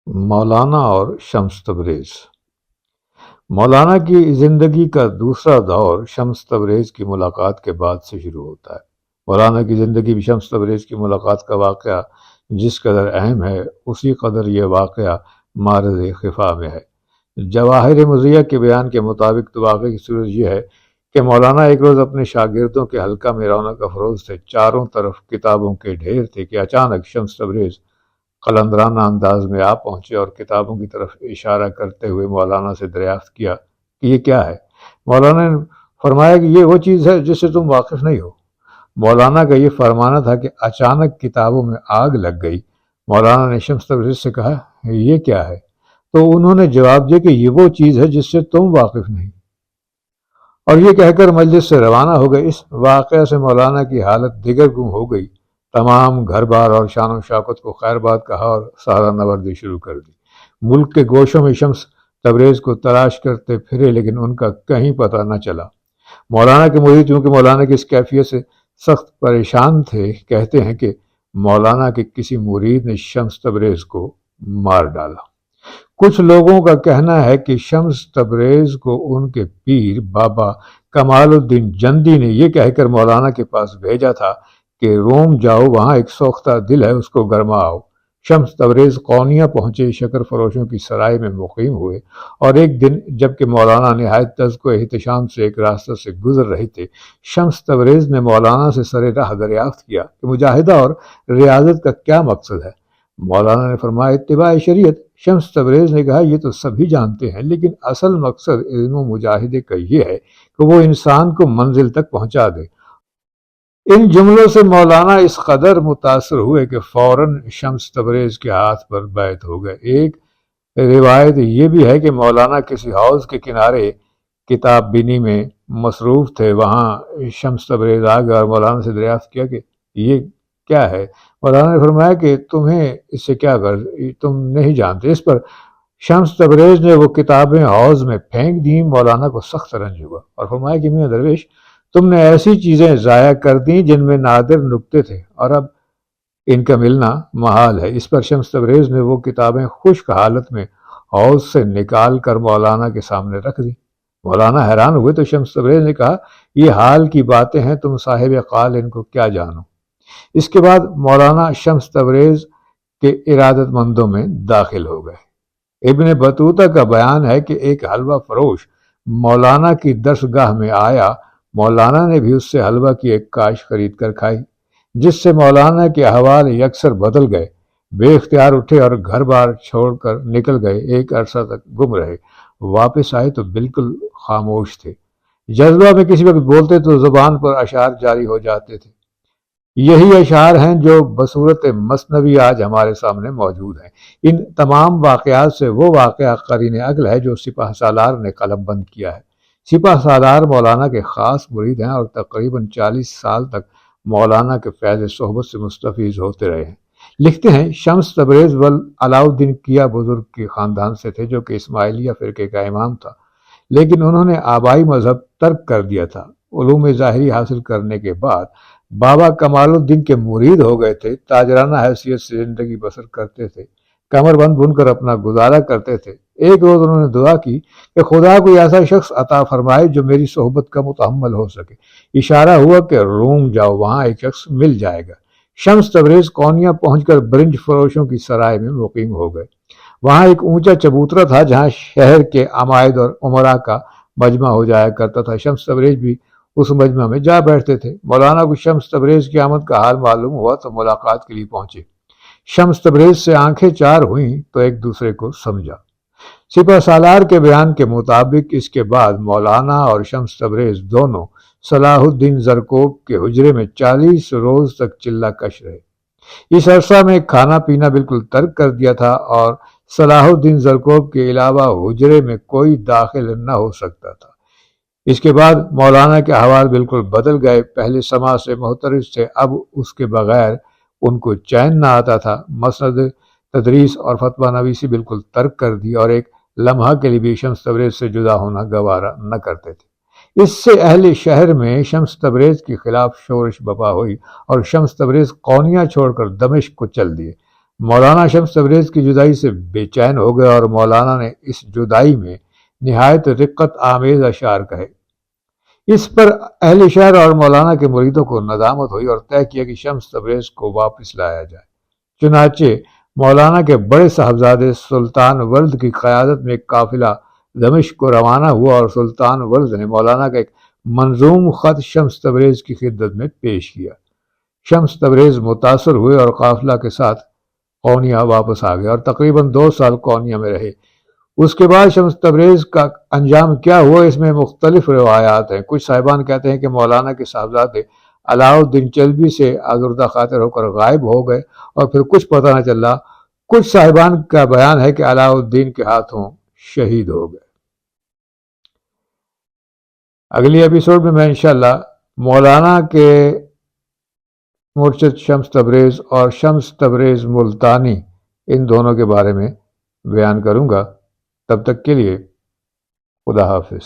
مولانا اور شمس تبریز۔ مولانا کی زندگی کا دوسرا دور شمس تبریز کی ملاقات کے بعد سے شروع ہوتا ہے۔ مولانا کی زندگی میں شمس تبریز کی ملاقات کا واقعہ جس قدر اہم ہے، اسی قدر یہ واقعہ معرض خفا میں ہے۔ جواہر مضیہ کے بیان کے مطابق تو واقعے کی صورت یہ ہے کہ مولانا ایک روز اپنے شاگردوں کے حلقہ میں رونق افروز تھے، چاروں طرف کتابوں کے ڈھیر تھے کہ اچانک شمس تبریز قلندرانہ انداز میں آ پہنچے اور کتابوں کی طرف اشارہ کرتے ہوئے مولانا سے دریافت کیا کہ یہ کیا ہے۔ مولانا نے فرمایا کہ یہ وہ چیز ہے جس سے تم واقف نہیں ہو۔ مولانا کا یہ فرمانا تھا کہ اچانک کتابوں میں آگ لگ گئی۔ مولانا نے شمس تبریز سے کہا یہ کیا ہے؟ تو انہوں نے جواب دیا کہ یہ وہ چیز ہے جس سے تم واقف نہیں، اور یہ کہہ کر مجلس سے روانہ ہو گئے۔ اس واقعہ سے مولانا کی حالت دیگر گم ہو گئی۔ تمام گھر بار اور شان و شوکت کو خیر باد کہا اور سارا نوردی شروع کر دی۔ ملک کے گوشوں میں شمس تبریز کو تلاش کرتے پھرے، لیکن ان کا کہیں پتہ نہ چلا۔ مولانا کے مرید چونکہ مولانا کی اس کیفیت سے سخت پریشان تھے، کہتے ہیں کہ مولانا کے کسی مرید نے شمس تبریز کو مار ڈالا۔ کچھ لوگوں کا کہنا ہے کہ شمس تبریز کو ان کے پیر بابا کمال الدین جندی نے یہ کہہ کر مولانا کے پاس بھیجا تھا کہ روم جاؤ، وہاں ایک سوختہ دل ہے، اس کو گرماؤ۔ شمس تبریز قونیہ پہنچے، شکر فروشوں کی سرائے میں مقیم ہوئے، اور ایک دن جبکہ مولانا نہایت تذک و احتشام سے ایک راستہ سے گزر رہے تھے، شمس تبریز نے مولانا سے سر راہ دریافت کیا کہ مجاہدہ اور ریاضت کا کیا مقصد ہے۔ مولانا نے فرمایا اتباع شریعت۔ شمس تبریز نے کہا یہ تو سبھی جانتے ہیں، لیکن اصل مقصد علم و مجاہدے کا یہ ہے کہ وہ انسان کو منزل تک پہنچا دے۔ ان جملوں سے مولانا اس قدر متاثر ہوئے کہ فوراً شمس تبریز کے ہاتھ پر بیعت ہو گئے۔ ایک روایت یہ بھی ہے کہ مولانا کسی حوض کے کنارے کتاب بینی میں مصروف تھے، وہاں شمس تبریز آ گئے اور مولانا سے دریافت کیا کہ یہ کیا ہے۔ مولانا نے فرمایا کہ تمہیں اس سے کیا غرض، تم نہیں جانتے۔ اس پر شمس تبریز نے وہ کتابیں حوض میں پھینک دیں۔ مولانا کو سخت رنج ہوا اور فرمایا کہ میاں درویش، تم نے ایسی چیزیں ضائع کر دیں جن میں نادر نکتے تھے، اور اب ان کا ملنا محال ہے۔ اس پر شمس تبریز نے وہ کتابیں خشک حالت میں حوض سے نکال کر مولانا کے سامنے رکھ دیں۔ مولانا حیران ہوئے تو شمس تبریز نے کہا یہ حال کی باتیں ہیں، تم صاحب قال ان کو کیا جانو۔ اس کے بعد مولانا شمس تبریز کے ارادت مندوں میں داخل ہو گئے۔ ابن بطوطہ کا بیان ہے کہ ایک حلوہ فروش مولانا کی درسگاہ میں آیا۔ مولانا نے بھی اس سے حلوہ کی ایک کاش خرید کر کھائی، جس سے مولانا کے احوال یکسر بدل گئے۔ بے اختیار اٹھے اور گھر بار چھوڑ کر نکل گئے۔ ایک عرصہ تک گم رہے، واپس آئے تو بالکل خاموش تھے۔ جذبہ میں کسی وقت بولتے تو زبان پر اشعار جاری ہو جاتے تھے۔ یہی اشعار ہیں جو بصورت مثنوی آج ہمارے سامنے موجود ہیں۔ ان تمام واقعات سے وہ واقعہ قرین عقل ہے جو سپہ سالار نے قلم بند کیا ہے۔ سپہ سالار مولانا کے خاص مرید ہیں اور تقریباً 40 سال تک مولانا کے فیض صحبت سے مستفیض ہوتے رہے ہیں۔ لکھتے ہیں شمس تبریز علاء الدین کیا بزرگ کے خاندان سے تھے، جو کہ اسماعیلیہ فرقے کا امام تھا، لیکن انہوں نے آبائی مذہب ترک کر دیا تھا۔ علوم ظاہری حاصل کرنے کے بعد بابا کمال الدین کے مرید ہو گئے تھے۔ تاجرانہ حیثیت سے زندگی بسر کرتے تھے، کمر بند بن کر اپنا گزارا کرتے تھے۔ ایک روز انہوں نے دعا کی کہ خدا کوئی ایسا شخص عطا فرمائے جو میری صحبت کا متحمل ہو سکے۔ اشارہ ہوا کہ روم جاؤ، وہاں ایک شخص مل جائے گا۔ شمس تبریز قونیہ پہنچ کر برنج فروشوں کی سرائے میں مقیم ہو گئے۔ وہاں ایک اونچا چبوترا تھا جہاں شہر کے عمائد اور عمراء کا مجمع ہو جایا کرتا تھا۔ شمس تبریز بھی اس مجمع میں جا بیٹھتے تھے۔ مولانا کو شمس تبریز کی آمد کا حال معلوم ہوا تو ملاقات کے لیے پہنچے۔ شمس تبریز سے آنکھیں چار ہوئیں تو ایک دوسرے کو سمجھا۔ سپہ سالار کے بیان کے مطابق اس کے بعد مولانا اور شمس تبریز دونوں صلاح الدین زرکوب کے حجرے میں 40 روز تک چلہ کش رہے۔ اس عرصہ میں کھانا پینا بالکل ترک کر دیا تھا اور صلاح الدین زرکوب کے علاوہ حجرے میں کوئی داخل نہ ہو سکتا تھا۔ اس کے بعد مولانا کے احوال بالکل بدل گئے۔ پہلے سماع سے محترض تھے، اب اس کے بغیر ان کو چین نہ آتا تھا۔ مسند تدریس اور فتویٰ نویسی بالکل ترک کر دی اور ایک لمحہ کے لیے بھی شمس تبریز سے جدا ہونا گوارا نہ کرتے تھے۔ اس سے اہل شہر میں شمس تبریز کے خلاف شورش بپا ہوئی اور شمس تبریز قونیہ چھوڑ کر دمشق کو چل دیے۔ مولانا شمس تبریز کی جدائی سے بے چین ہو گئے اور مولانا نے اس جدائی میں نہایت رقت آمیز اشعار کہے۔ اس پر اہل شہر اور مولانا کے مریدوں کو ندامت ہوئی اور طے کیا کہ شمس تبریز کو واپس لایا جائے۔ چنانچہ مولانا کے بڑے صاحبزادے سلطان ولد کی قیادت میں ایک قافلہ دمشق کو روانہ ہوا اور سلطان ولد نے مولانا کا ایک منظوم خط شمس تبریز کی خدمت میں پیش کیا۔ شمس تبریز متاثر ہوئے اور قافلہ کے ساتھ قونیہ واپس آ گئے اور تقریباً 2 سال قونیہ میں رہے۔ اس کے بعد شمس تبریز کا انجام کیا ہوا، اس میں مختلف روایات ہیں۔ کچھ صاحبان کہتے ہیں کہ مولانا کے صاحبزادے علاؤالدین چلبی سے آزردہ خاطر ہو کر غائب ہو گئے اور پھر کچھ پتہ نہ چلا۔ کچھ صاحبان کا بیان ہے کہ علاؤالدین کے ہاتھوں شہید ہو گئے۔ اگلی ایپیسوڈ میں انشاءاللہ مولانا کے مرشد شمس تبریز اور شمس تبریز ملتانی ان دونوں کے بارے میں بیان کروں گا۔ تب تک کے لیے خدا حافظ۔